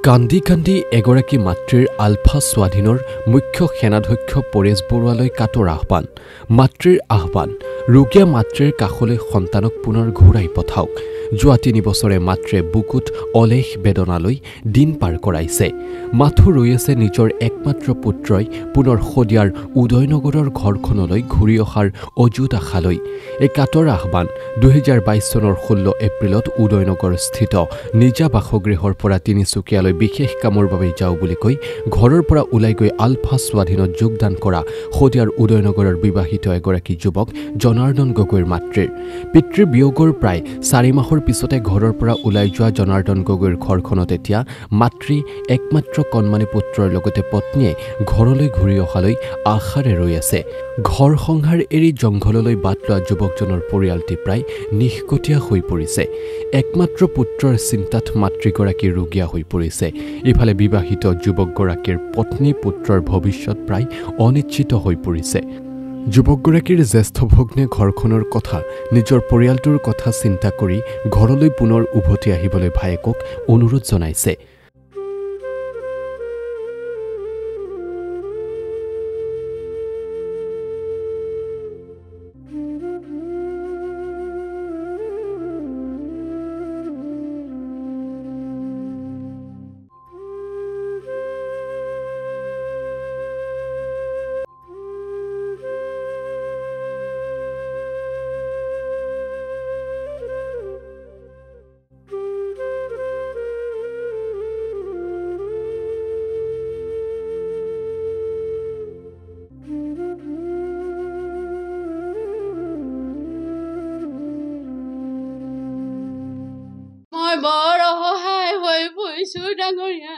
কান্দি কান্দি এগৰাকী মাতৃৰ আলফা স্বাধীনৰ মুখ্য সেনাধ্যক্ষ পৰেশ বৰুৱালৈ কাটৰ আহ্বান। মাতৃৰ আহ্বান, ৰোগীয়া মাতৃৰ কাষলৈ সন্তানক পুনৰ ঘূৰাই পঠাওক। যোৱা ৩ বছৰে মাতৃয়ে বুকুত অলেখ বেদনালৈ দিন পাৰ কৰাইছে। মাথো ৰৈ আছে নিজৰ একমাত্ৰ পুত্ৰই পুনৰ শদিয়াৰ উদয়নগৰৰ ঘৰখনলৈ ঘূৰি অহাৰ অযুত আশালৈ। এই কাটৰ আহ্বান 2022 চনৰ 16 এপ্ৰিলত উদয়নগৰস্থিত নিজা বাসগৃহৰ পৰা তিনিচুকীয়ালৈ বিশেষ কামৰ বাবে যাওঁ বুলি কৈ ঘৰৰ পৰা ওলাই গৈ আলফা স্বাধীনত যোগদান কৰা শদিয়াৰ উদয়নগৰৰ বিবাহিত এগৰাকী যুৱক জনাৰ্দন গগৈৰ মাতৃৰ। পিতৃৰ বিয়োগৰ প্ৰায় 4 মাহৰ পিছতে ঘৰৰ পৰা ওলাই যোৱা জনাৰ্দন গগৈৰ ঘৰখনত এতিয়া মাতৃ একমাত্ৰ কণমানি পুত্ৰৰ লগতে পত্নীয়ে ঘৰলৈ ঘূৰি অহালৈ আশাৰে ৰৈ আছে। ঘৰ সংসাৰ এৰি জংঘললৈ বাট লোৱা যুৱকজনৰ পৰিয়ালটি প্ৰায় নিষ্কটীয়া হৈ পৰিছে। একমাত্ৰ পুত্ৰৰ চিন্তাত মাতৃগৰাকী ৰোগীয়া হৈ পৰিছে। ইফালে বিবাহিত যুৱকগৰাকীৰ পত্নী পুত্ৰৰ ভৱিষ্যত প্ৰায় অনিশ্চিত হৈ পৰিছে। যুৱকগৰাকীৰ জ্যেষ্ঠ ভগ্নে ঘৰখনৰ কথা, নিজৰ পৰিয়ালটোৰ কথা চিন্তা কৰি ঘৰলৈ পুনৰ উভতি আহিবলৈ ভায়েকক অনুৰোধ জনাইছে। বৰ অসহায় হৈ পৰিছো ডাঙৰীয়া।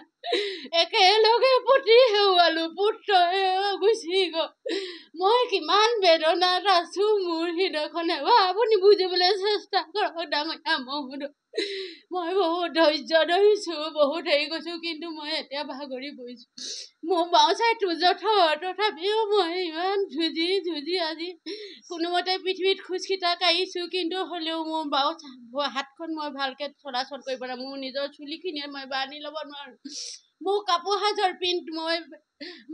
একেলগে পুতি হেৰুৱালো, পুত্ৰই গুচি গ'ল। মই কিমান বেদনাত আছো, মোৰ হৃদয়খনে আপুনি বুজিবলৈ চেষ্টা কৰক ডাঙৰীয়া মহোদয়। মই বহুত ধৈৰ্য ধৰিছো, বহুত হেৰি কৰিছো, কিন্তু মই এতিয়া ভাগৰি পৰিছো। মোৰ বাওঁ চাইটো জঠৰ, তথাপিও মই ইমান যুঁজি আজি কোনোমতে পৃথিৱীত খোজকিটা কাঢ়িছো, কিন্তু হ'লেও মোৰ বাওঁ হাতখন মই ভালকৈ চলাচল কৰিব নোৱাৰো। মোৰ নিজৰ চুলিখিনিয়ে মই বান্ধি ল'ব নোৱাৰো, মোৰ কাপোৰ সাজৰ পিন্ধ মই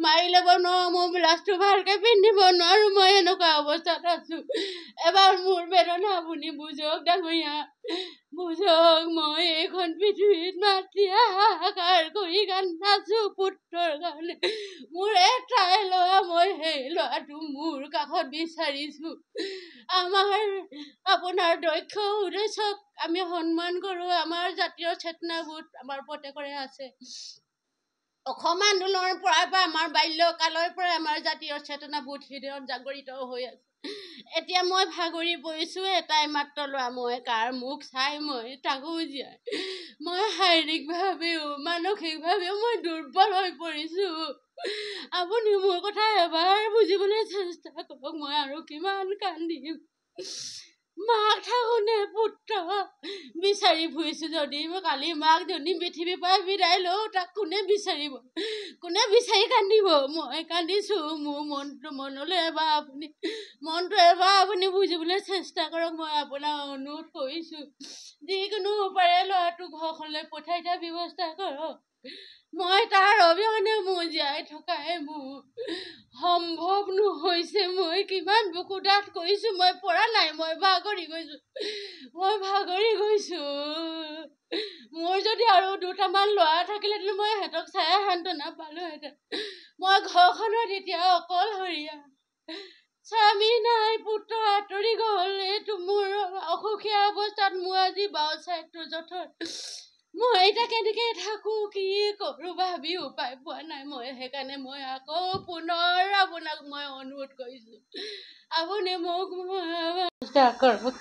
মাৰি ল'ব নোৱাৰো, মোৰ ব্লাউজটো ভালকৈ পিন্ধিব নোৱাৰো। মই এনেকুৱা অৱস্থাত আছো। এবাৰ মোৰ বেদনা আপুনি বুজক ডাঙৰীয়া, বুজক। মই এইখন পৃথিৱীত মাতৃ হাহাকাৰ কৰি কান্দাছো পুত্ৰৰ কাৰণে। মোৰ এটাই ল'ৰা, মই সেই ল'ৰাটো মোৰ কাষত বিচাৰিছো। আপোনাৰ দক্ষ উদ্দেশ্যক আমি সন্মান কৰো। আমাৰ জাতীয় চেতনাবোধ আমাৰ প্ৰত্যেকৰে আছে। অসম আন্দোলনৰ পৰাই বা আমাৰ বাল্যকালৰ পৰাই আমাৰ জাতীয় চেতনাবোধ হৃদয়ত জাগৰিত হৈ আছে। এতিয়া মই ভাগৰি পৰিছো, এটাই মাত্ৰ ল'ৰা। মই কাৰ মুখ চাই মই তাকো জীয়াই, মই শাৰীৰিকভাৱেও মানসিকভাৱেও মই দুৰ্বল হৈ পৰিছো। আপুনি মোৰ কথা এবাৰ বুজিবলৈ চেষ্টা কৰক। মই আৰু কিমান কান্দিম। মাক থাকোনে পুত্ৰ বিচাৰি ফুৰিছো, যদি কালি মাক যদি পৃথিৱীৰ পৰা বিদায় লওঁ, তাক কোনে বিচাৰিব, কোনে বিচাৰি কান্দিব? মই কান্দিছো। মোৰ মনটো এবাৰ আপুনি বুজিবলৈ চেষ্টা কৰক। মই আপোনাক অনুৰোধ কৰিছো, যিকোনো উপায়েৰে ল'ৰাটো ঘৰখনলৈ পঠাই দিয়াৰ ব্যৱস্থা কৰক। মই তাৰ অবিহনে মোৰ জীয়াই থকাই মোৰ সম্ভৱ নহৈছে। মই কিমান বুকু ডাঠ কৰিছো, মই পৰা নাই, মই ভাগৰি গৈছো। মোৰ যদি আৰু 2টামান ল'ৰা থাকিলেহেঁতেন মই সিহঁতক চাই সান্তনা পালোহেঁতেন। মই ঘৰখনত এতিয়া অকলশৰীয়া, স্বামী নাই, পুত্ৰ আঁতৰি গ'ল। এইটো মোৰ অসুখীয়া অৱস্থাত মোৰ আজি বাওঁ চাইডটো জঠৰ। মই এতিয়া কেনেকে থাকো, কি কৰো ভাবি উপায় পোৱা নাই। মই সেইকাৰণে মই আকৌ পুনৰ আপোনাক মই অনুৰোধ কৰিছো, আপুনি মোক চেষ্টা কৰক।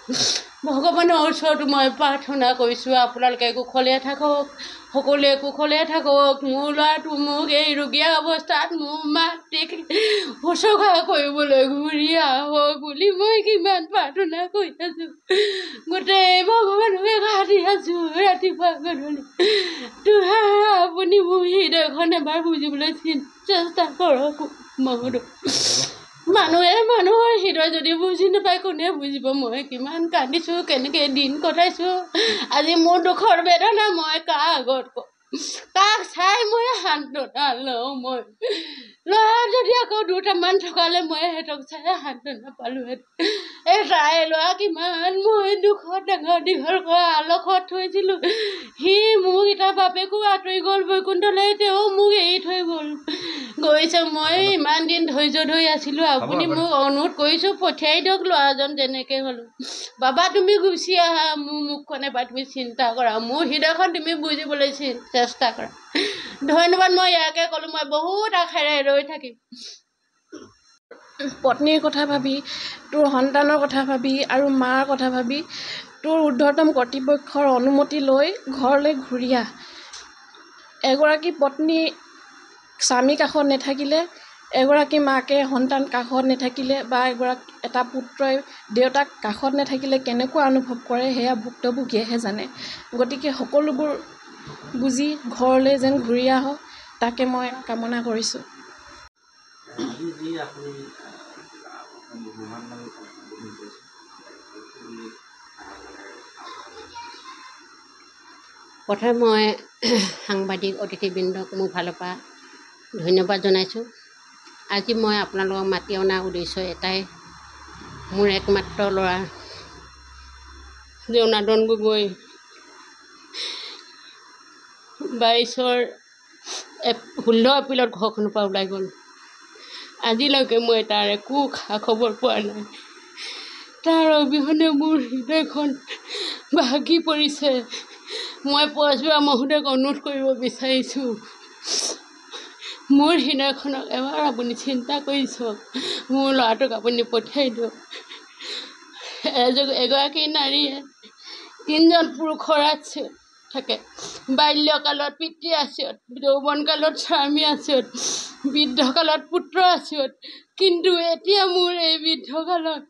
ভগৱানৰ ওচৰতো মই প্ৰাৰ্থনা কৰিছো, আপোনালোকে কুশলে থাকক, সকলোৱে কুশলে থাকক। মোৰ ল'ৰাটো মোক এই ৰোগীয়া অৱস্থাত মোৰ মাতৃক শুশ্ৰূষা কৰিবলৈ ঘূৰি আহক বুলি মই কিমান প্ৰাৰ্থনা কৰি আছো। গোটেই ভগৱানকে কাটি আছো ৰাতিপুৱা গধূলি। আপুনি মোৰ হৃদয়খন এবাৰ বুজিবলৈ চেষ্টা কৰক মহোদয়। মানুহে মানুহৰ হৃদয় যদি বুজি নাপায়, কোনে বুজিব? মই কিমান কান্দিছো, কেনেকে দিন কটাইছো। আজি মোৰ দুখৰ বেদনা মই কাৰ আগত কওঁ? তাক চাই মই সান্তনা লওঁ মই ল'ৰা যদি আকৌ দুটামান থকালে মই সিহঁতক চাই সান্তনা পালোহেঁতেন তাই ল'ৰা কিমান মই দুখত ডাঙৰ দীঘল কৰা আলসত থৈছিলোঁ সি মোক এতিয়া বাপেকো আঁতৰি গ'ল বৈকুণ্ঠলৈ তেওঁ মোক এৰি থৈ গ'ল গৈছে মই ইমান দিন ধৈৰ্য ধৰি আছিলোঁ আপুনি মোক অনুৰোধ কৰিছোঁ পঠিয়াই দিয়ক ল'ৰাজন যেনেকৈ হ'লেও বাবা তুমি গুচি আহা মোৰ মুখখন এবাৰ তুমি চিন্তা কৰা মোৰ হৃদয়খন তুমি বুজিবলৈ চেষ্টা কৰা ধন্যবাদ মই ইয়াকে ক'লোঁ মই বহুত আশাৰে ৰৈ থাকিম পত্নীৰ কথা ভাবি তোৰ সন্তানৰ কথা ভাবি আৰু মাৰ কথা ভাবি তোৰ ঊৰ্ধ্বতম কৰ্তৃপক্ষৰ অনুমতি লৈ ঘৰলৈ ঘূৰি আহ এগৰাকী পত্নী স্বামী কাষত নাথাকিলে এগৰাকী মাকে সন্তান কাষত নাথাকিলে বা এটা পুত্ৰই দেউতাক কাষত নাথাকিলে কেনেকুৱা অনুভৱ কৰে সেয়া ভুক্তভোগীয়েহে জানে গতিকে সকলোবোৰ বুজি ঘৰলৈ যেন ঘূৰি আহক তাকে মই কামনা কৰিছোঁ প্ৰথমে মই সাংবাদিক অতিথিবৃন্দক মোৰ ফালৰ পৰা ধন্যবাদ জনাইছোঁ আজি মই আপোনালোকক মাতি অনা উদ্দেশ্য এটাই মোৰ একমাত্ৰ ল'ৰা জনাৰ্দন গগৈ 16 এপ্ৰিলত ঘৰখনৰ পৰা ওলাই গ'ল আজিলৈকে মই তাৰ একো খা খবৰ পোৱা নাই তাৰ অবিহনে মোৰ হৃদয়খন ভাগি পৰিছে মই পৰশুৰাম মহোদয়ক অনুৰোধ কৰিব বিচাৰিছোঁ মোৰ হৃদয়খনক এবাৰ আপুনি চিন্তা কৰি চাওক মোৰ ল'ৰাটোক আপুনি পঠিয়াই দিয়ক এগৰাকী নাৰীয়ে 3জন পুৰুষৰ আছে থাকে বাল্যকালত পিতৃ আছিয়ত যৌৱনকালত স্বামী আছিয়ত বৃদ্ধকালত পুত্ৰ আছিয়ত কিন্তু এতিয়া মোৰ এই বৃদ্ধকালত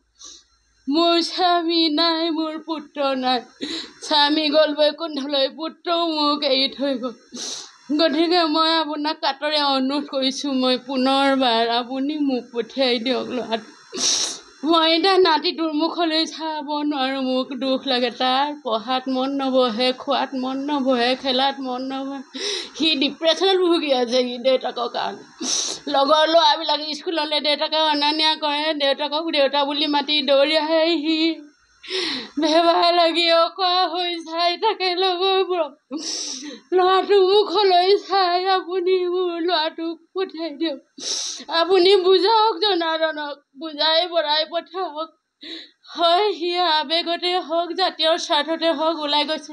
মোৰ স্বামী নাই মোৰ পুত্ৰ নাই স্বামী গ'ল বৈকুণ্ঠলৈ পুত্ৰও মোক এৰি থৈ গ'ল গতিকে মই আপোনাক কাতৰে অনুৰোধ কৰিছোঁ মই পুনৰবাৰ আপুনি মোক পঠিয়াই দিয়ক ল'ৰাটো মই এতিয়া নাতিটোৰ মুখলৈ চাব নোৱাৰোঁ মোক দুখ লাগে তাৰ পঢ়াত মন নবহে খোৱাত মন নবহে খেলাত মন নবহে সি ডিপ্ৰেশ্যনত ভুগি আছে সি দেউতাকৰ কাৰণে লগৰ ল'ৰাবিলাক স্কুললৈ দেউতাকে অনা নিয়া কৰে দেউতাকক দেউতা বুলি মাতি দৌৰি আহে সি বেমাৰ লাগি অকৰা হৈ চাই থাকে লগৰবোৰক ল'ৰাটোৰ মুখলৈ চাই আপুনি মোৰ ল'ৰাটোক পঠিয়াই দিয়ক আপুনি বুজাওক জনাৰ্দনক বুজাই বঢ়াই পঠাওক হয় সি আৱেগতে হওক জাতীয় স্বাৰ্থতে হওক ওলাই গৈছে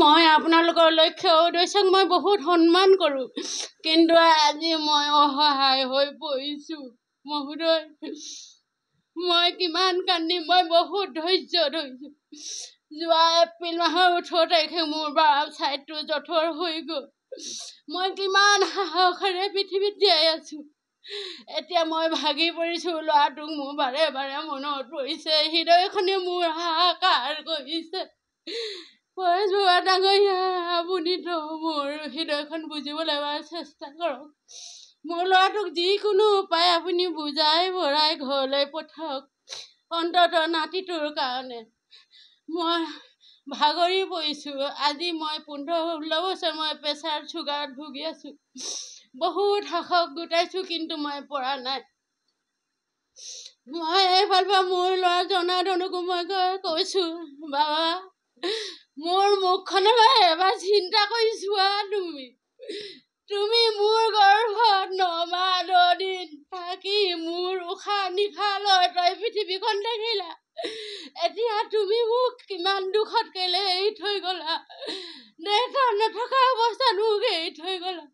মই আপোনালোকৰ লক্ষ্য উদ্দেশ্যক মই বহুত সন্মান কৰোঁ কিন্তু আজি মই অসহায় হৈ পৰিছোঁ মহোদয় মই কিমান কান্দিম মই বহুত ধৈৰ্য ধৰিছোঁ যোৱা এপ্ৰিল মাহৰ 18 তাৰিখে মোৰ বাৰ ছাইটো জঠৰ হৈ গ'ল মই কিমান সাহসেৰে পৃথিৱীত জীয়াই আছোঁ এতিয়া মই ভাগি পৰিছোঁ ল'ৰাটোক মোৰ বাৰে বাৰে মনত পৰিছে হৃদয়খনে মোৰ হাহাকাৰ কৰিছে পৰেশ বৰুৱা ডাঙৰীয়া আপুনিতো মোৰ হৃদয়খন বুজিবলৈ এবাৰ চেষ্টা কৰক মোৰ ল'ৰাটোক যিকোনো উপায় আপুনি বুজাই বঢ়াই ঘৰলৈ পঠাওক অন্ততঃ নাতিটোৰ কাৰণে মই ভাগৰি পৰিছোঁ আজি মই 15-16 বছৰ মই প্ৰেছাৰ চুগাৰত ভুগি আছোঁ বহুত সাহস গোটাইছোঁ কিন্তু মই পৰা নাই মই এইফালৰ পৰা মোৰ ল'ৰা জনাৰ্দনকো মই কৈছোঁ বাবা মোৰ মুখখনৰ এবাৰ চিন্তা কৰি চোৱা তুমি মোৰ গৰ্ভত 9 মাহ 10 দিন থাকি মোৰ উশাহ নিশাহ লৈ তই পৃথিৱীখন দেখিলা এতিয়া তুমি মোক কিমান দুখত কেলে এৰি থৈ গ'লা দেউতা নথকা অৱস্থাত মোক এৰি থৈ গ'লা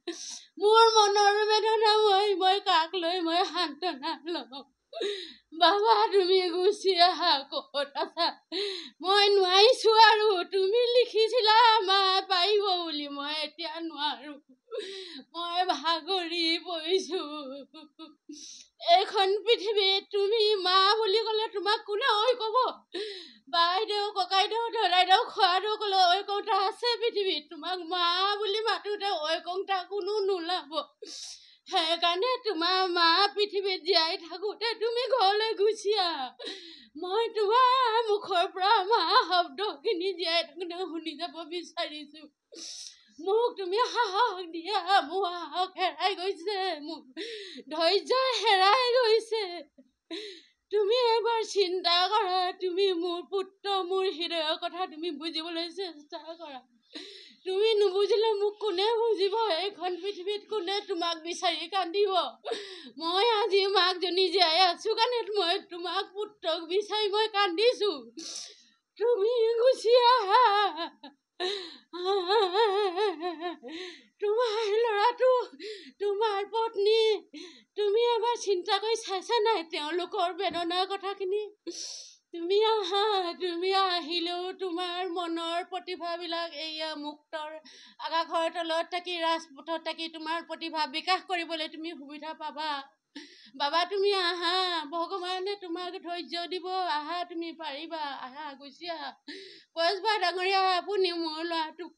মোৰ মনৰ বেদনা মই কাক লৈ মই সান্তনা লওঁ বাবা তুমি গুচি আহা ক'ত আছা মই নোৱাৰিছোঁ আৰু তুমি লিখিছিলা মা পাৰিব বুলি মই এতিয়া নোৱাৰোঁ মই ভাগৰি পৰিছোঁ এইখন পৃথিৱীত তুমি মা বুলি ক'লে তোমাক কোনে ঐ ক'ব বাইদেউ ককাইদেউ দাদাইদেউ খোৱাটো ক'লে ঐ কওঁতা আছে পৃথিৱীত তোমাক মা বুলি মাতোতে ঐ কওঁতা কোনো নোলাব সেইকাৰণে তোমাৰ মা পৃথিৱীত জীয়াই থাকোঁতে তুমি ঘৰলৈ গুচি আহা মই তোমাৰ মুখৰ পৰা মা শব্দখিনি জীয়াই থাকোঁতে শুনি যাব বিচাৰিছোঁ মোক তুমি সাহস দিয়া, মোৰ সাহস হেৰাই গৈছে, মোৰ ধৈৰ্য হেৰাই গৈছে। তুমি এবাৰ চিন্তা কৰা, তুমি মোৰ পুত্ৰ, মোৰ হৃদয়ৰ কথা তুমি বুজিবলৈ চেষ্টা কৰা। তুমি নুবুজিলে মোক কোনে বুজিব? এইখন পৃথিৱীত কোনে তোমাক বিচাৰি কান্দিব? মই আজি মাকজনী জীয়াই আছো কাৰণে মই তোমাক পুত্ৰক বিচাৰি মই কান্দিছো। তুমি গুচি আহা। তোমাৰ ল'ৰাটো, তোমাৰ পত্নী, তুমি এবাৰ চিন্তা কৰি চাইছা নাই তেওঁলোকৰ বেদনাৰ কথাখিনি? তুমি আহা। তুমি আহিলেও তোমাৰ মনৰ প্ৰতিভাবিলাক এইয়া মুক্তৰ আকাশৰ তলত থাকি, ৰাজপথত থাকি তোমাৰ প্ৰতিভা বিকাশ কৰিবলৈ তুমি সুবিধা পাবা। বাবা তুমি আহা, ভগৱানে তোমাক ধৈৰ্য দিব। আহা, তুমি পাৰিবা। আহা, গুচি আহা। পৰেশবা ডাঙৰীয়া, আপুনি মোৰ ল'ৰাটোক